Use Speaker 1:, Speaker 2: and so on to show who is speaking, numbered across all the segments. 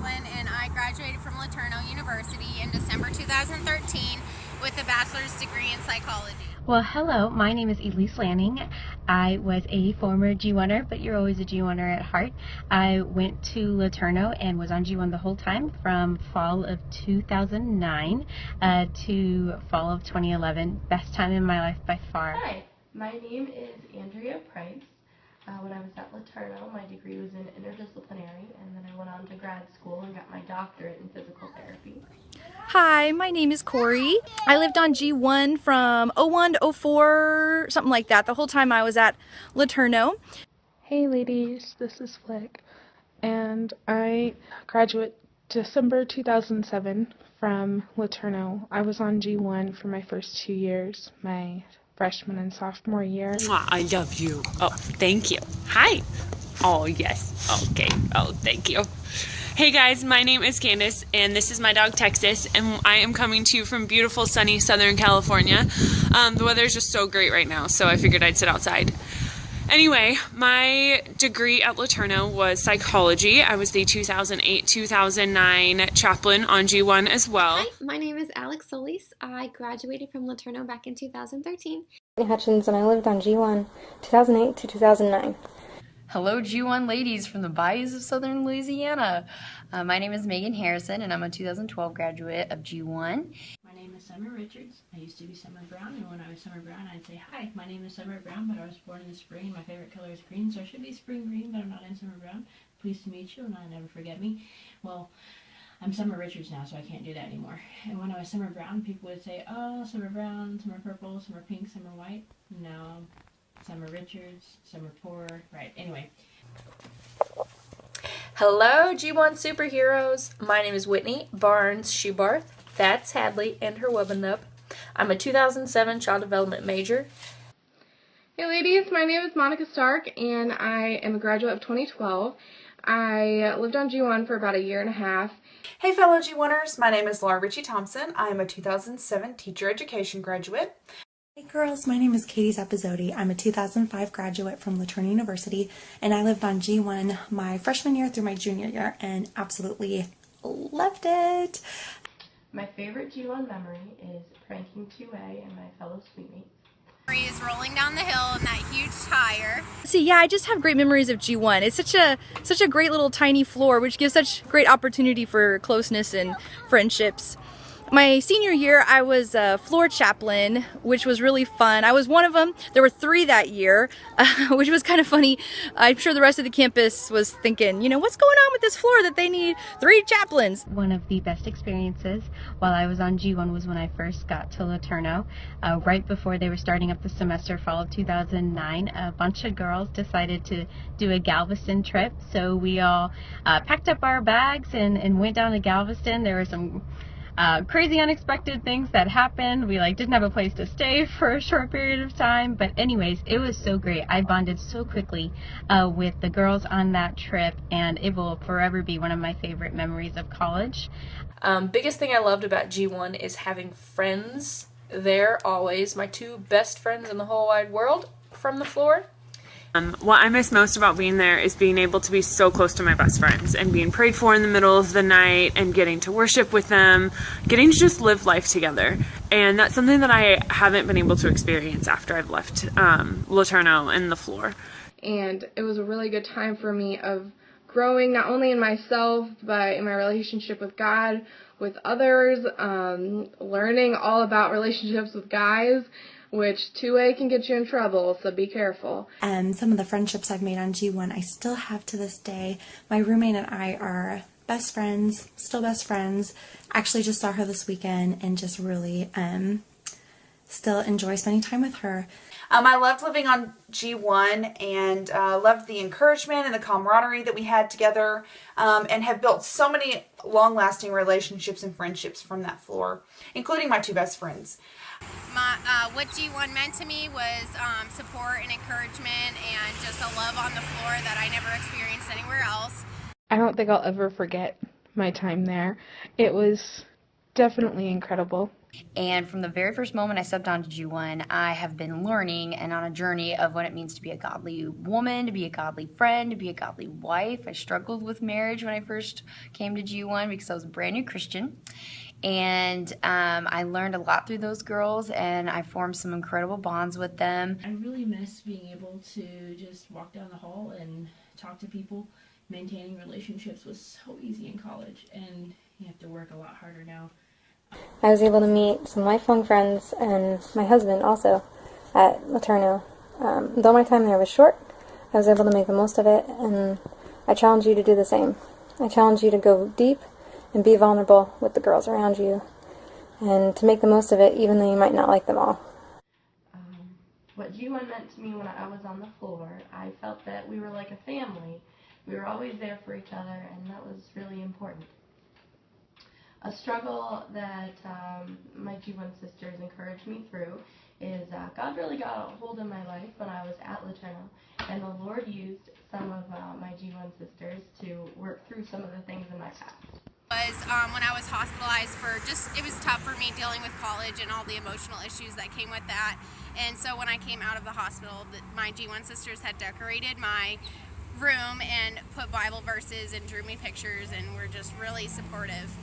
Speaker 1: Jocelyn, and I graduated from LeTourneau University in December 2013 with a bachelor's degree in psychology.
Speaker 2: Well, hello, my name is Elise Lanning. I was a former G1er, but you're always a G1er at heart. I went to LeTourneau and was on G1 the whole time from fall of 2009 to fall of 2011. Best time in my life by far.
Speaker 3: Hi, my name is Andrea Price. When I was at LeTourneau, my degree was in interdisciplinary, and then I went on to grad school and got my doctorate in physical therapy.
Speaker 4: Hi, my name is Corey. I lived on G1 from 01 to 04, something like that, the whole time I was at LeTourneau.
Speaker 5: Hey ladies, this is Flick, and I graduate December 2007 from LeTourneau. I was on G1 for my first 2 years, my freshman and sophomore year.
Speaker 6: I love you. Oh, thank you. Hi. Oh, yes. Okay. Oh, thank you. Hey guys, my name is Candace, and this is my dog Texas, and I am coming to you from beautiful sunny Southern California. The weather is just so great right now, so I figured I'd sit outside. Anyway, my degree at LeTourneau was psychology. I was the 2008-2009 chaplain on G1 as well.
Speaker 7: Hi, my name is Alex Solis. I graduated from LeTourneau back in 2013.
Speaker 8: Hutchins, and I lived on G1 2008 to 2009.
Speaker 9: Hello G1 ladies from the bayous of southern Louisiana. My name is Megan Harrison, and I'm a 2012 graduate of G1.
Speaker 10: My name is Summer Richards. I used to be Summer Brown, and when I was Summer Brown, I'd say, hi, my name is Summer Brown, but I was born in the spring, and my favorite color is green, so I should be spring green, but I'm not in Summer Brown. Pleased to meet you, and I'll never forget me. Well, I'm Summer Richards now, so I can't do that anymore. And when I was Summer Brown, people would say, oh, Summer Brown, Summer Purple, Summer Pink, Summer White. No, Summer Richards, Summer Poor, right, anyway.
Speaker 11: Hello G1 superheroes, my name is Whitney Barnes Schubarth, that's Hadley and her Wubbenup. I'm a 2007 child development major.
Speaker 5: Hey ladies, my name is Monica Stark, and I am a graduate of 2012. I lived on G1 for about a year and a half.
Speaker 12: Hey fellow G1ers, my name is Laura Ritchie Thompson. I am a 2007 teacher education graduate.
Speaker 13: Hey girls, my name is Katie Zappizzotti. I'm a 2005 graduate from LeTourneau University, and I lived on G1 my freshman year through my junior year and absolutely loved it.
Speaker 3: My favorite G1 memory is pranking 2A and my fellow suitemates.
Speaker 1: Is rolling down the hill in that huge tire.
Speaker 4: See, yeah, I just have great memories of G1. It's such a great little tiny floor, which gives such great opportunity for closeness and friendships. My senior year, I was a floor chaplain, which was really fun. I was one of them. There were 3 that year, which was kind of funny. I'm sure the rest of the campus was thinking, you know, what's going on with this floor that they need 3 chaplains?
Speaker 2: One of the best experiences while I was on G1 was when I first got to LeTourneau. Right before they were starting up the semester, fall of 2009, a bunch of girls decided to do a Galveston trip. So we all packed up our bags and went down to Galveston. There were some crazy unexpected things that happened. We didn't have a place to stay for a short period of time, but anyways, it was so great. I bonded so quickly with the girls on that trip, and it will forever be one of my favorite memories of college.
Speaker 11: Biggest thing I loved about G1 is having friends there always. My 2 best friends in the whole wide world from the floor.
Speaker 6: What I miss most about being there is being able to be so close to my best friends and being prayed for in the middle of the night and getting to worship with them, getting to just live life together. And that's something that I haven't been able to experience after I've left LeTourneau and the floor.
Speaker 5: And it was a really good time for me of growing not only in myself, but in my relationship with God, with others, learning all about relationships with guys, which 2A can get you in trouble, so be careful.
Speaker 13: Some of the friendships I've made on G1 I still have to this day. My roommate and I are best friends, still best friends. Actually just saw her this weekend and just really still enjoy spending time with her.
Speaker 12: I loved living on G1 and loved the encouragement and the camaraderie that we had together, and have built so many long-lasting relationships and friendships from that floor, including my 2 best friends.
Speaker 1: What G1 meant to me was support and encouragement and just a love on the floor that I never experienced anywhere else.
Speaker 5: I don't think I'll ever forget my time there. It was definitely incredible.
Speaker 9: And from the very first moment I stepped onto G1, I have been learning and on a journey of what it means to be a godly woman, to be a godly friend, to be a godly wife. I struggled with marriage when I first came to G1 because I was a brand new Christian. And I learned a lot through those girls, and I formed some incredible bonds with them.
Speaker 10: I really miss being able to just walk down the hall and talk to people. Maintaining relationships was so easy in college, and you have to work a lot harder now.
Speaker 8: I was able to meet some lifelong friends and my husband also at LeTourneau. Though my time there was short, I was able to make the most of it, and I challenge you to do the same. I challenge you to go deep and be vulnerable with the girls around you, and to make the most of it even though you might not like them all.
Speaker 3: What G1 meant to me when I was on the floor, I felt that we were like a family. We were always there for each other, and that was really important. A struggle that my G1 sisters encouraged me through is God really got a hold of my life when I was at LeTourneau, and the Lord used some of my G1 sisters to work through some of the things in my past.
Speaker 1: When I was hospitalized it was tough for me dealing with college and all the emotional issues that came with that. And so when I came out of the hospital, my G1 sisters had decorated my room and put Bible verses and drew me pictures and were just really supportive.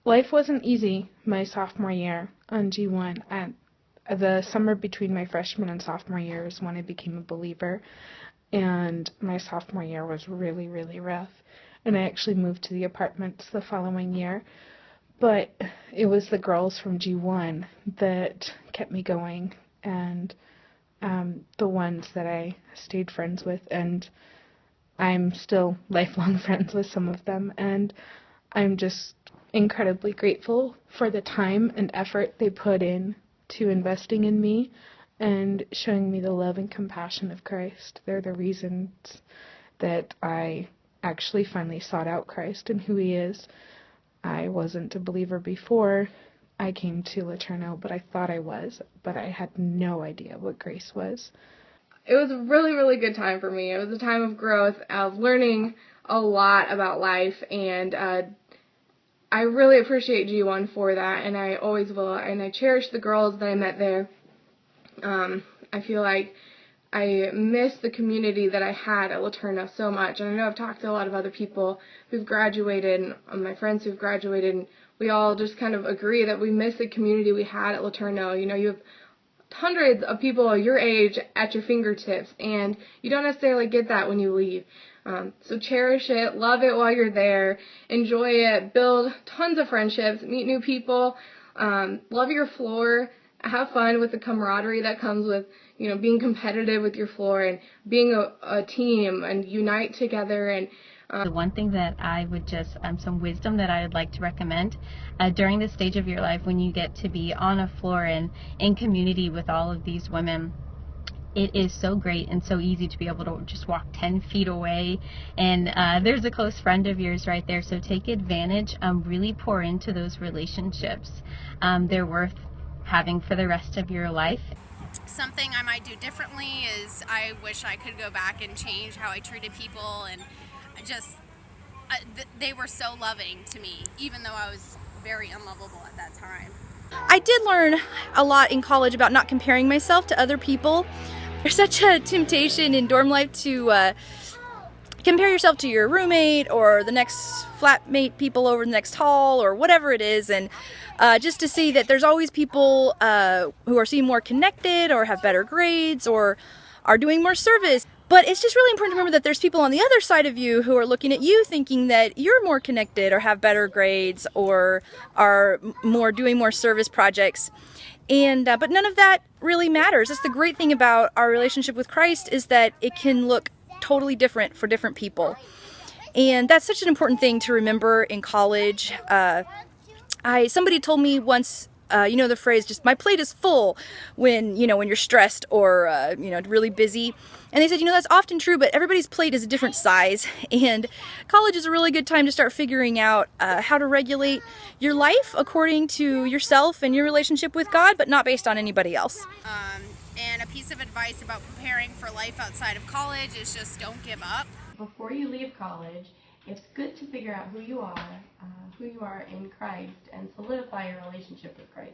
Speaker 5: Life wasn't easy my sophomore year on G1. At the summer between my freshman and sophomore years when I became a believer, and my sophomore year was really, really rough. And I actually moved to the apartments the following year. But it was the girls from G1 that kept me going, and the ones that I stayed friends with, and I'm still lifelong friends with some of them, and I'm just incredibly grateful for the time and effort they put in to investing in me and showing me the love and compassion of Christ. They're the reasons that I actually finally sought out Christ and who He is. I wasn't a believer before I came to LeTourneau, but I thought I was, but I had no idea what grace was. It was a really, really good time for me. It was a time of growth, of learning a lot about life, and I really appreciate G1 for that, and I always will, and I cherish the girls that I met there. I feel like I miss the community that I had at LeTourneau so much, and I know I've talked to a lot of other people who've graduated, and my friends who've graduated, and we all just kind of agree that we miss the community we had at LeTourneau. You know, you have hundreds of people your age at your fingertips, and you don't necessarily get that when you leave. So cherish it, love it while you're there, enjoy it, build tons of friendships, meet new people, love your floor, have fun with the camaraderie that comes with, you know, being competitive with your floor and being a team and unite together. And
Speaker 2: the one thing that I would just, some wisdom that I would like to recommend during this stage of your life when you get to be on a floor and in community with all of these women, it is so great and so easy to be able to just walk 10 feet away, and there's a close friend of yours right there, so take advantage, really pour into those relationships. They're worth having for the rest of your life.
Speaker 1: Something I might do differently is I wish I could go back and change how I treated people, and they were so loving to me, even though I was very unlovable at that time.
Speaker 4: I did learn a lot in college about not comparing myself to other people. There's such a temptation in dorm life to compare yourself to your roommate or the next flatmate people over the next hall or whatever it is, and just to see that there's always people who are seem more connected or have better grades or are doing more service. But it's just really important to remember that there's people on the other side of you who are looking at you thinking that you're more connected or have better grades or are doing more service projects. And but none of that really matters. That's the great thing about our relationship with Christ, is that it can look totally different for different people. And that's such an important thing to remember in college. Somebody told me once, you know the phrase, just my plate is full, when you're stressed or really busy. And they said, that's often true, but everybody's plate is a different size, and college is a really good time to start figuring out how to regulate your life according to yourself and your relationship with God, but not based on anybody else.
Speaker 1: And a piece of advice about preparing for life outside of college is just don't give up.
Speaker 3: Before you leave college, It's good to figure out who you are in Christ, and solidify your relationship with Christ.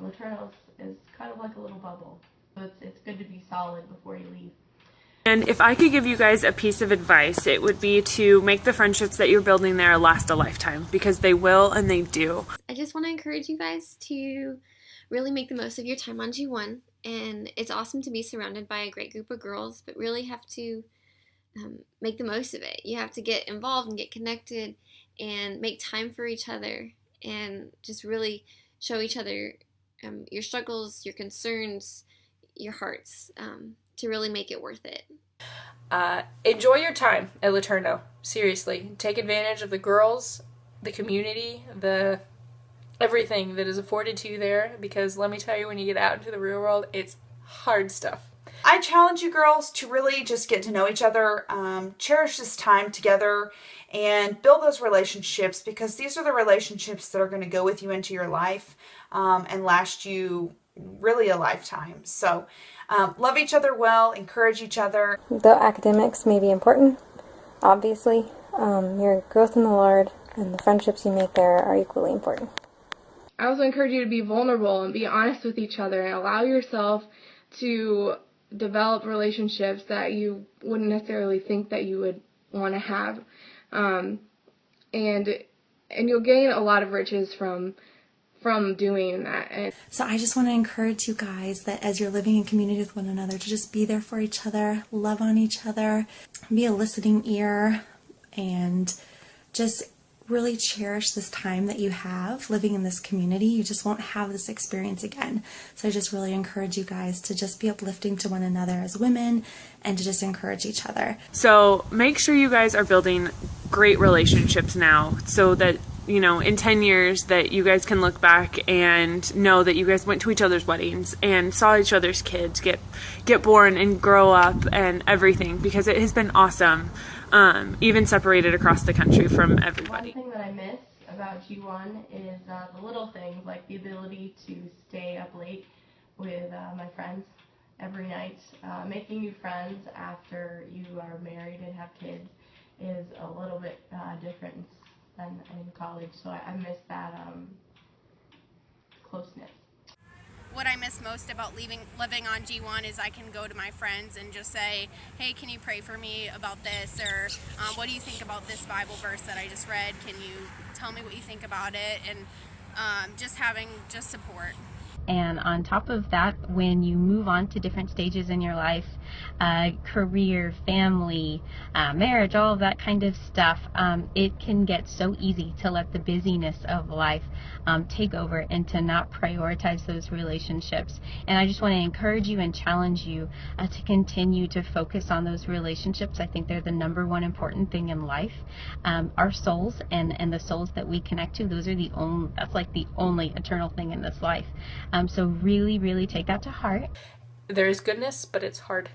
Speaker 3: Laterno is kind of like a little bubble, so it's good to be solid before you leave.
Speaker 6: And if I could give you guys a piece of advice, it would be to make the friendships that you're building there last a lifetime, because they will and they do.
Speaker 7: I just want to encourage you guys to really make the most of your time on G1, and it's awesome to be surrounded by a great group of girls, but really have to make the most of it. You have to get involved and get connected and make time for each other, and just really show each other your struggles, your concerns, your hearts, to really make it worth it.
Speaker 11: Enjoy your time at Laterno. Seriously, take advantage of the girls, the community, the everything that is afforded to you there, because let me tell you, when you get out into the real world, it's hard stuff.
Speaker 12: I challenge you girls to really just get to know each other, cherish this time together, and build those relationships, because these are the relationships that are going to go with you into your life and last you really a lifetime. So love each other well, encourage each other.
Speaker 8: Though academics may be important, obviously, your growth in the Lord and the friendships you make there are equally important.
Speaker 5: I also encourage you to be vulnerable and be honest with each other, and allow yourself to develop relationships that you wouldn't necessarily think that you would want to have, and you'll gain a lot of riches from doing that.
Speaker 13: So I just want to encourage you guys that as you're living in community with one another, to just be there for each other, love on each other, be a listening ear, and just really cherish this time that you have living in this community. You just won't have this experience again. So I just really encourage you guys to just be uplifting to one another as women, and to just encourage each other.
Speaker 6: So make sure you guys are building great relationships now, so that, you know, in 10 years that you guys can look back and know that you guys went to each other's weddings and saw each other's kids get born and grow up and everything, because it has been awesome, even separated across the country from everybody.
Speaker 3: One thing that I miss about G1 is the little things, like the ability to stay up late with my friends every night. Making new friends after you are married and have kids is a little bit different than in college, so I miss that closeness.
Speaker 1: What I miss most about living on G1 is I can go to my friends and just say, hey, can you pray for me about this? Or what do you think about this Bible verse that I just read? Can you tell me what you think about it? And just having support.
Speaker 2: And on top of that, when you move on to different stages in your life, career, family, marriage, all of that kind of stuff, it can get so easy to let the busyness of life take over and to not prioritize those relationships. And I just want to encourage you and challenge you to continue to focus on those relationships. I think they're the number one important thing in life. Our souls and the souls that we connect to, those are that's like the only eternal thing in this life. So really, really take that to heart.
Speaker 11: There is goodness, but it's hard.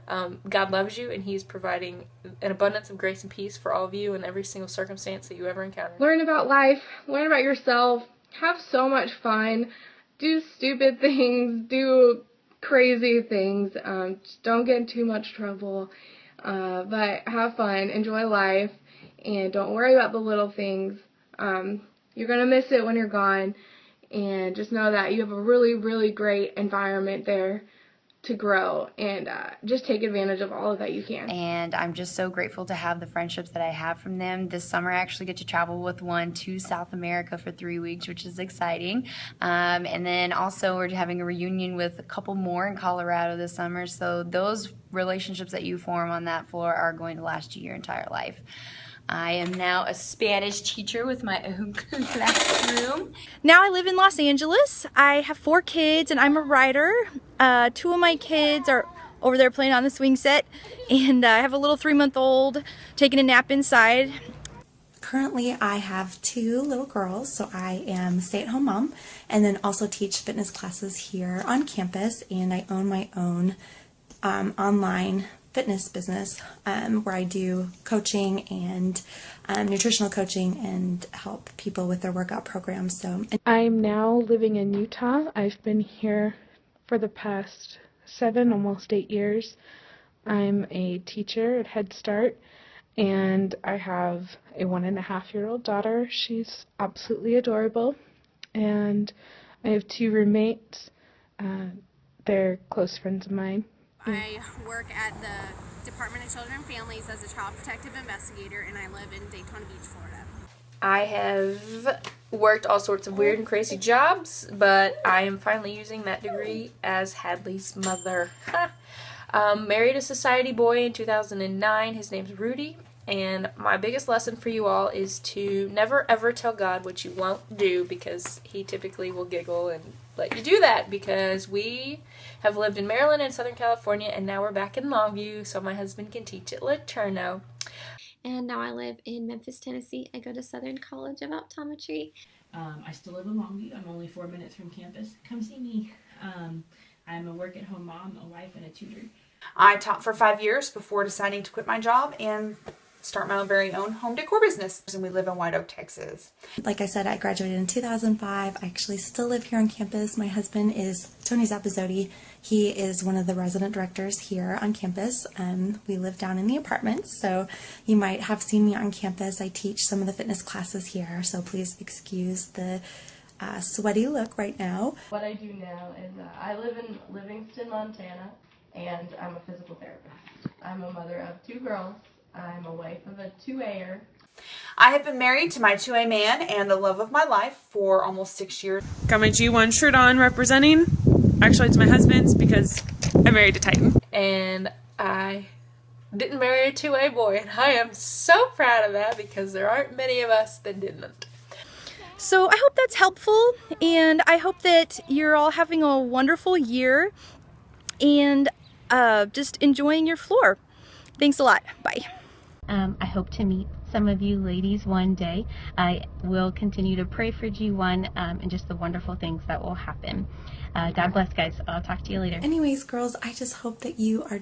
Speaker 11: God loves you, and He's providing an abundance of grace and peace for all of you in every single circumstance that you ever encounter.
Speaker 5: Learn about life, learn about yourself, have so much fun, do stupid things, do crazy things, just don't get in too much trouble, but have fun, enjoy life, and don't worry about the little things. You're going to miss it when you're gone. And just know that you have a really, really great environment there to grow, and just take advantage of all of that you can.
Speaker 9: And I'm just so grateful to have the friendships that I have from them. This summer I actually get to travel with one to South America for 3 weeks, which is exciting. And then also we're having a reunion with a couple more in Colorado this summer. So those relationships that you form on that floor are going to last you your entire life. I am now a Spanish teacher with my own classroom.
Speaker 4: Now I live in Los Angeles. I have 4 kids and I'm a writer. 2 of my kids are over there playing on the swing set, and I have a little 3-month-old taking a nap inside.
Speaker 13: Currently I have 2 little girls, so I am a stay-at-home mom, and then also teach fitness classes here on campus, and I own my own online fitness business where I do coaching and nutritional coaching and help people with their workout programs. So
Speaker 5: I'm now living in Utah. I've been here for the past 7, almost 8 years. I'm a teacher at Head Start, and I have a 1.5-year-old daughter. She's absolutely adorable, and I have 2 roommates. They're close friends of mine.
Speaker 1: I work at the Department of Children and Families as a child protective investigator, and I live in Daytona Beach, Florida.
Speaker 11: I have worked all sorts of weird and crazy jobs, but I am finally using that degree as Hadley's mother. Married a society boy in 2009. His name's Rudy. And my biggest lesson for you all is to never ever tell God what you won't do, because he typically will giggle and let you do that, because we have lived in Maryland and Southern California, and now we're back in Longview, so my husband can teach at LeTourneau.
Speaker 7: And now I live in Memphis, Tennessee. I go to Southern College of Optometry.
Speaker 10: I still live in Longview. I'm only 4 minutes from campus. Come see me. I'm a work-at-home mom, a wife, and a tutor.
Speaker 12: I taught for 5 years before deciding to quit my job and start my very own home decor business. And we live in White Oak, Texas.
Speaker 13: Like I said, I graduated in 2005. I actually still live here on campus. My husband is Tony Zappizzotti. He is one of the resident directors here on campus. We live down in the apartments, so you might have seen me on campus. I teach some of the fitness classes here, so please excuse the sweaty look right now.
Speaker 3: What I do now is I live in Livingston, Montana, and I'm a physical therapist. I'm a mother of 2 girls. I'm a wife of a 2A'er.
Speaker 12: I have been married to my 2A man and the love of my life for almost 6 years.
Speaker 6: Got my G1 shirt on representing. Actually, it's my husband's because I'm married to Titan.
Speaker 11: And I didn't marry a 2A boy, and I am so proud of that, because there aren't many of us that didn't.
Speaker 4: So I hope that's helpful, and I hope that you're all having a wonderful year and just enjoying your floor. Thanks a lot. Bye.
Speaker 2: I hope to meet some of you ladies one day. I will continue to pray for G1 and just the wonderful things that will happen. God bless, guys. I'll talk to you later.
Speaker 13: Anyways, girls, I just hope that you are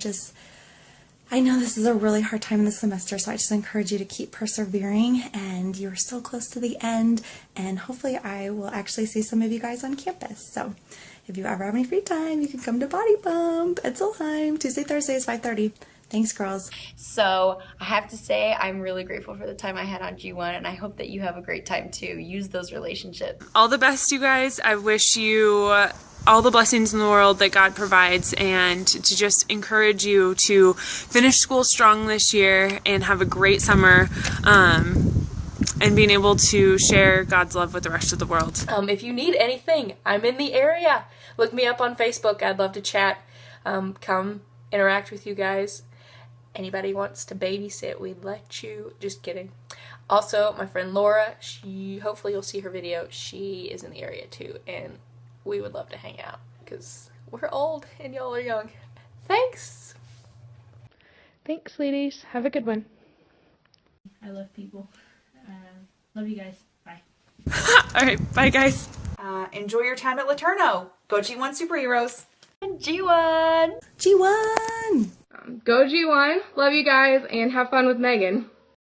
Speaker 13: I know this is a really hard time in the semester, so I just encourage you to keep persevering, and you're so close to the end, and hopefully I will actually see some of you guys on campus. So if you ever have any free time, you can come to Body Bump at Solheim, Tuesday, Thursdays, 5:30. Thanks, girls.
Speaker 9: So I have to say I'm really grateful for the time I had on G1, and I hope that you have a great time too. Use those relationships.
Speaker 6: All the best, you guys. I wish you all the blessings in the world that God provides, and to just encourage you to finish school strong this year and have a great summer, and being able to share God's love with the rest of the world.
Speaker 11: If you need anything, I'm in the area. Look me up on Facebook. I'd love to chat. Come interact with you guys. Anybody wants to babysit, we'd let you. Just kidding. Also, my friend Laura, hopefully you'll see her video. She is in the area too, and we would love to hang out, because we're old and y'all are young. Thanks!
Speaker 5: Thanks, ladies. Have a good one.
Speaker 10: I love people. Love you guys. Bye.
Speaker 6: Alright, bye guys.
Speaker 12: Enjoy your time at LeTourneau. Go G1 Superheroes.
Speaker 9: G1!
Speaker 13: G1!
Speaker 5: Go G1. Love you guys, and have fun with Megan.